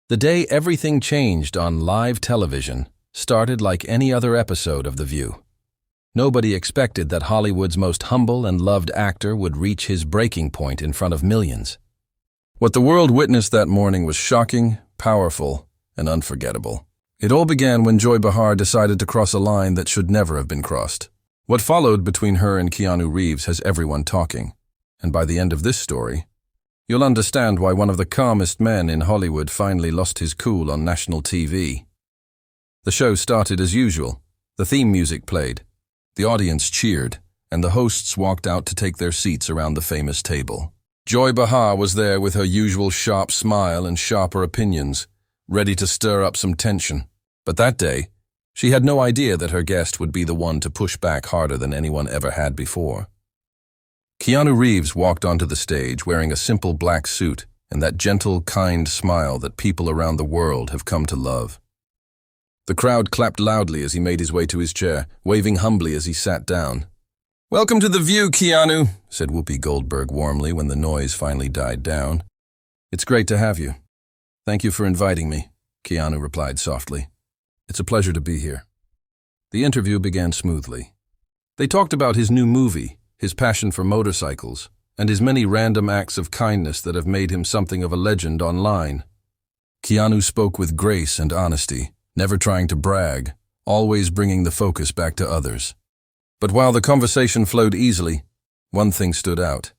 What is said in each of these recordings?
The day everything changed on live television started like any other episode of The View. Nobody expected that Hollywood's most humble and loved actor would reach his breaking point in front of millions. What the world witnessed that morning was shocking, powerful, and unforgettable. It all began when Joy Behar decided to cross a line that should never have been crossed. What followed between her and Keanu Reeves has everyone talking, and by the end of this story, you'll understand why one of the calmest men in Hollywood finally lost his cool on national TV. The show started as usual. The theme music played. The audience cheered, and the hosts walked out to take their seats around the famous table. Joy Behar was there with her usual sharp smile and sharper opinions, ready to stir up some tension. But that day, she had no idea that her guest would be the one to push back harder than anyone ever had before. Keanu Reeves walked onto the stage wearing a simple black suit and that gentle, kind smile that people around the world have come to love. The crowd clapped loudly as he made his way to his chair, waving humbly as he sat down. "Welcome to The View, Keanu," said Whoopi Goldberg warmly when the noise finally died down. "It's great to have you." "Thank you for inviting me," Keanu replied softly. "It's a pleasure to be here." The interview began smoothly. They talked about his new movie, his passion for motorcycles, and his many random acts of kindness that have made him something of a legend online. Keanu spoke with grace and honesty, never trying to brag, always bringing the focus back to others. But while the conversation flowed easily, one thing stood out.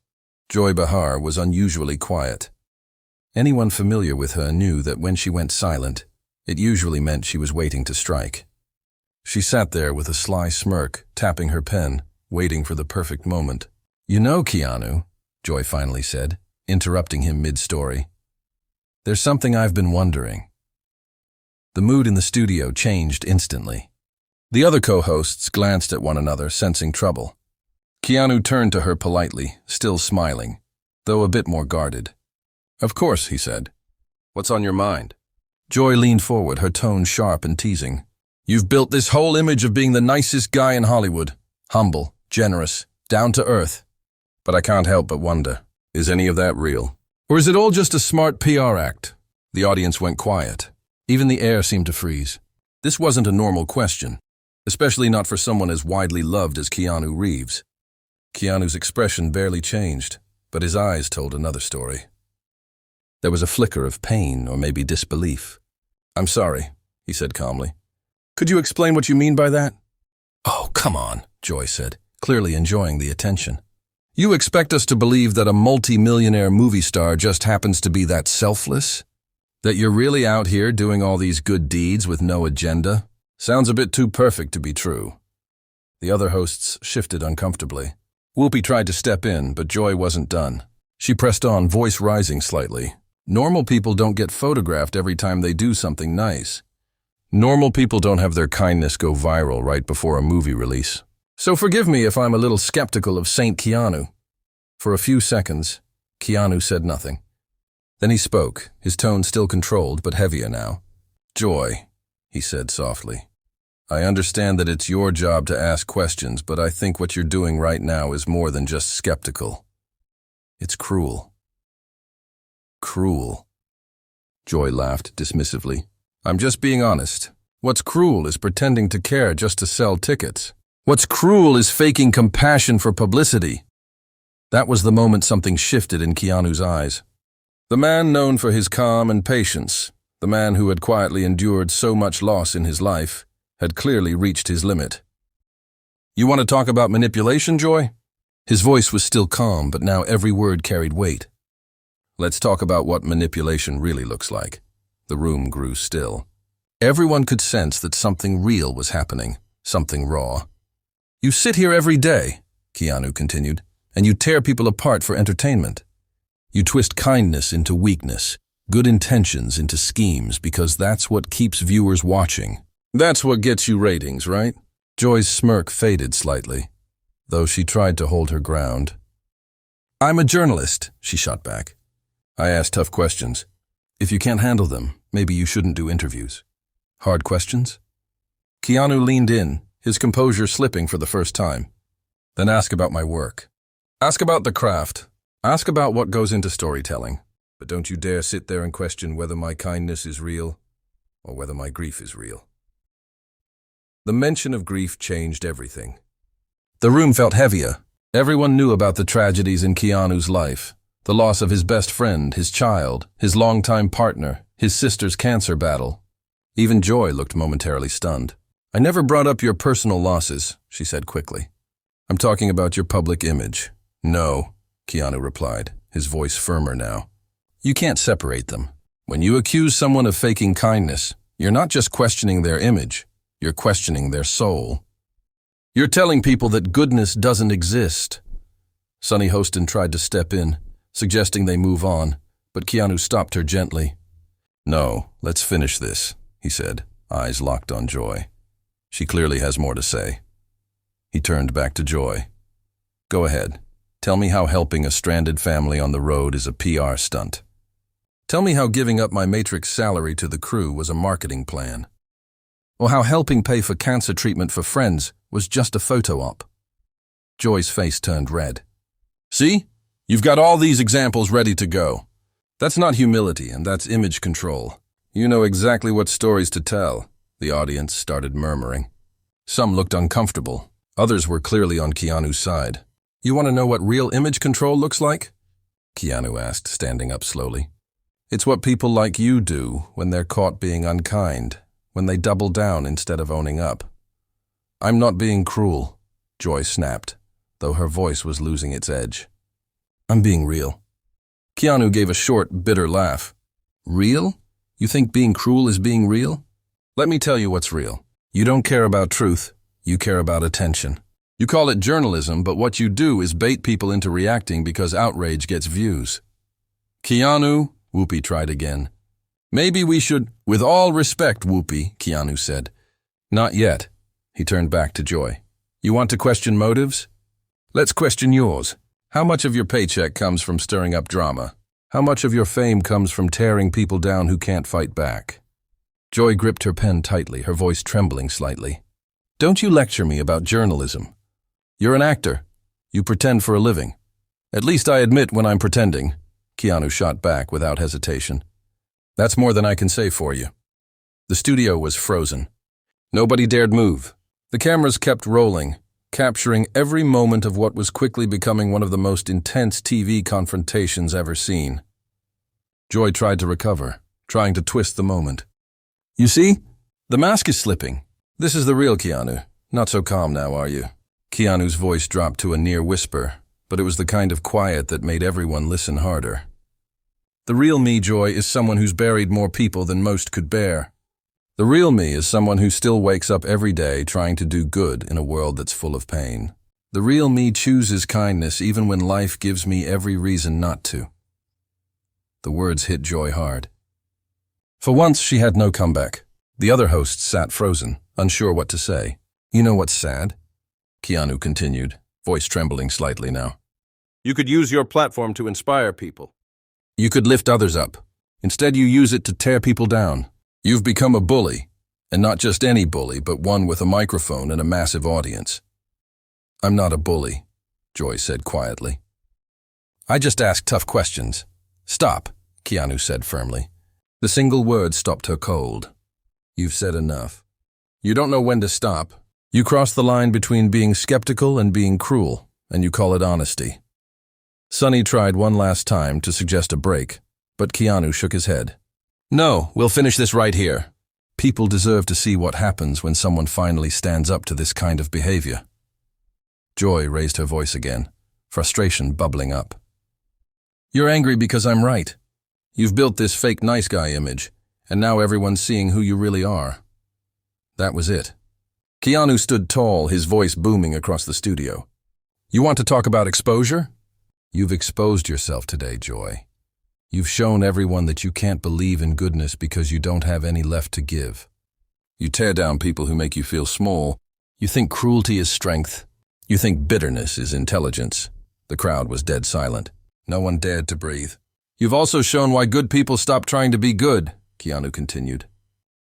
Joy Behar was unusually quiet. Anyone familiar with her knew that when she went silent, it usually meant she was waiting to strike. She sat there with a sly smirk, tapping her pen, waiting for the perfect moment. "You know, Keanu," Joy finally said, interrupting him mid-story, "there's something I've been wondering." The mood in the studio changed instantly. The other co-hosts glanced at one another, sensing trouble. Keanu turned to her politely, still smiling, though a bit more guarded. "Of course," he said. "What's on your mind?" Joy leaned forward, her tone sharp and teasing. "You've built this whole image of being the nicest guy in Hollywood. Humble, generous, down to earth. But I can't help but wonder, is any of that real? Or is it all just a smart PR act?" The audience went quiet. Even the air seemed to freeze. This wasn't a normal question, especially not for someone as widely loved as Keanu Reeves. Keanu's expression barely changed, but his eyes told another story. There was a flicker of pain or maybe disbelief. "I'm sorry," he said calmly. "Could you explain what you mean by that?" "Oh, come on," Joy said, clearly enjoying the attention. "You expect us to believe that a multi-millionaire movie star just happens to be that selfless? That you're really out here doing all these good deeds with no agenda? Sounds a bit too perfect to be true." The other hosts shifted uncomfortably. Whoopi tried to step in, but Joy wasn't done. She pressed on, voice rising slightly. "Normal people don't get photographed every time they do something nice. Normal people don't have their kindness go viral right before a movie release. So forgive me if I'm a little skeptical of Saint Keanu." For a few seconds, Keanu said nothing. Then he spoke, his tone still controlled but heavier now. "Joy," he said softly, "I understand that it's your job to ask questions, but I think what you're doing right now is more than just skeptical. It's cruel." "Cruel?" Joy laughed dismissively. "I'm just being honest. What's cruel is pretending to care just to sell tickets. What's cruel is faking compassion for publicity." That was the moment something shifted in Keanu's eyes. The man known for his calm and patience, the man who had quietly endured so much loss in his life, had clearly reached his limit. "You want to talk about manipulation, Joy?" His voice was still calm, but now every word carried weight. "Let's talk about what manipulation really looks like." The room grew still. Everyone could sense that something real was happening, something raw. "You sit here every day," Keanu continued, "and you tear people apart for entertainment. You twist kindness into weakness, good intentions into schemes, because that's what keeps viewers watching. That's what gets you ratings, right?" Joy's smirk faded slightly, though she tried to hold her ground. "I'm a journalist," she shot back. "I ask tough questions. If you can't handle them, maybe you shouldn't do interviews." "Hard questions?" Keanu leaned in, his composure slipping for the first time. "Then ask about my work. Ask about the craft. Ask about what goes into storytelling. But don't you dare sit there and question whether my kindness is real or whether my grief is real. The mention of grief changed everything. The room felt heavier. Everyone knew about the tragedies in Keanu's life. The loss of his best friend, his child, his longtime partner, his sister's cancer battle. Even Joy looked momentarily stunned. "I never brought up your personal losses," she said quickly. "I'm talking about your public image." "No," Keanu replied, his voice firmer now. "You can't separate them. When you accuse someone of faking kindness, you're not just questioning their image, you're questioning their soul. You're telling people that goodness doesn't exist." Sonny Hostin tried to step in, suggesting they move on, but Keanu stopped her gently. "No, let's finish this," he said, eyes locked on Joy. "She clearly has more to say." He turned back to Joy. "Go ahead. Tell me how helping a stranded family on the road is a PR stunt. Tell me how giving up my Matrix salary to the crew was a marketing plan. Or how helping pay for cancer treatment for friends was just a photo op." Joy's face turned red. "See? You've got all these examples ready to go. That's not humility, and that's image control. You know exactly what stories to tell." The audience started murmuring. Some looked uncomfortable. Others were clearly on Keanu's side. "You want to know what real image control looks like?" Keanu asked, standing up slowly. "It's what people like you do when they're caught being unkind, when they double down instead of owning up." "I'm not being cruel," Joy snapped, though her voice was losing its edge. "I'm being real." Keanu gave a short, bitter laugh. "Real? You think being cruel is being real? Let me tell you what's real. You don't care about truth, you care about attention. You call it journalism, but what you do is bait people into reacting because outrage gets views." "Keanu," Whoopi tried again. "Maybe we should—" "With all respect, Whoopi," Keanu said. "Not yet." He turned back to Joy. "You want to question motives? Let's question yours. How much of your paycheck comes from stirring up drama? How much of your fame comes from tearing people down who can't fight back?" Joy gripped her pen tightly, her voice trembling slightly. "Don't you lecture me about journalism. You're an actor. You pretend for a living. At least I admit when I'm pretending," Keanu shot back without hesitation. "That's more than I can say for you." The studio was frozen. Nobody dared move. The cameras kept rolling, capturing every moment of what was quickly becoming one of the most intense TV confrontations ever seen. Joy tried to recover, trying to twist the moment. "You see? The mask is slipping. This is the real Keanu. Not so calm now, are you?" Keanu's voice dropped to a near whisper, but it was the kind of quiet that made everyone listen harder. "The real me, Joy, is someone who's buried more people than most could bear. The real me is someone who still wakes up every day trying to do good in a world that's full of pain. The real me chooses kindness even when life gives me every reason not to." The words hit Joy hard. For once, she had no comeback. The other hosts sat frozen, unsure what to say. "You know what's sad?" Keanu continued, voice trembling slightly now. "You could use your platform to inspire people. You could lift others up. Instead, you use it to tear people down. You've become a bully, and not just any bully, but one with a microphone and a massive audience." "I'm not a bully," Joy said quietly. "I just ask tough questions." "Stop," Keanu said firmly. The single word stopped her cold. "You've said enough. You don't know when to stop. You cross the line between being skeptical and being cruel, and you call it honesty." Sonny tried one last time to suggest a break, but Keanu shook his head. "No, we'll finish this right here. People deserve to see what happens when someone finally stands up to this kind of behavior." Joy raised her voice again, frustration bubbling up. "You're angry because I'm right. You've built this fake nice guy image, and now everyone's seeing who you really are." That was it. Keanu stood tall, his voice booming across the studio. "You want to talk about exposure? You've exposed yourself today, Joy. You've shown everyone that you can't believe in goodness because you don't have any left to give. You tear down people who make you feel small. You think cruelty is strength. You think bitterness is intelligence." The crowd was dead silent. No one dared to breathe. "You've also shown why good people stop trying to be good," Keanu continued.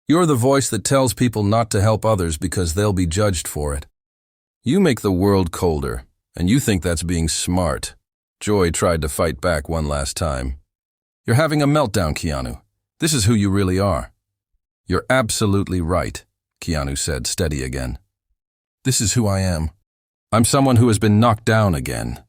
"You're the voice that tells people not to help others because they'll be judged for it. You make the world colder, and you think that's being smart." Joy tried to fight back one last time. You're having a meltdown, Keanu. This is who you really are. You're absolutely right, Keanu said, steady again. This is who I am. I'm someone who has been knocked down again,